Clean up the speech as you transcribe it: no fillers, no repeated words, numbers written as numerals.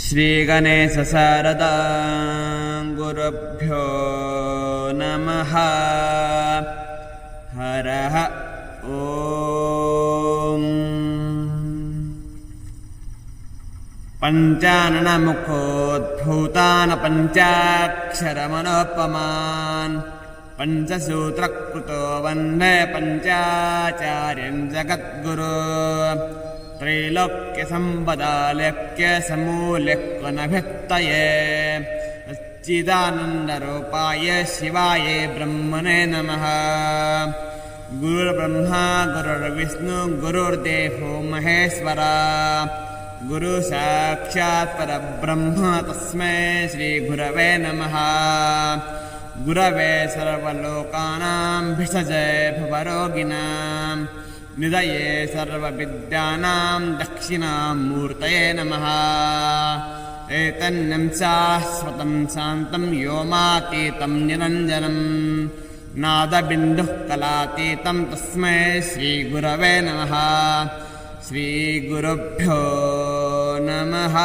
श्रीगणेशशारदा गुरुभ्यो नमः। हरः ॐ। पञ्चाननमुखोद्भूतान् पञ्चाक्षरमनोपमान् पञ्चसूत्रकृतो वन्दे पञ्चाचार्यं जगद्गुरो। त्रैलोक्यसम्पदालक्ष्यसमूल्यक्वनभित्तये सच्चिदानन्दरूपाय शिवाय ब्रह्मणे नमः। गुरुर्ब्रह्मा गुरुर्विष्णु गुरुर्देवो महेश्वरा। गुरुसाक्षात् परब्रह्म तस्मै श्रीगुरवे नमः। गुरवे सर्वलोकानां भिषजे भवरोगिणां निधये सर्वविद्यानां दक्षिणामूर्तये नमः। चैतन्यं शाश्वतं शान्तं व्योमातीतं निरञ्जनं नादबिन्दुः कलातीतं तस्मै श्रीगुरवे नमः। श्रीगुरुभ्यो नमः।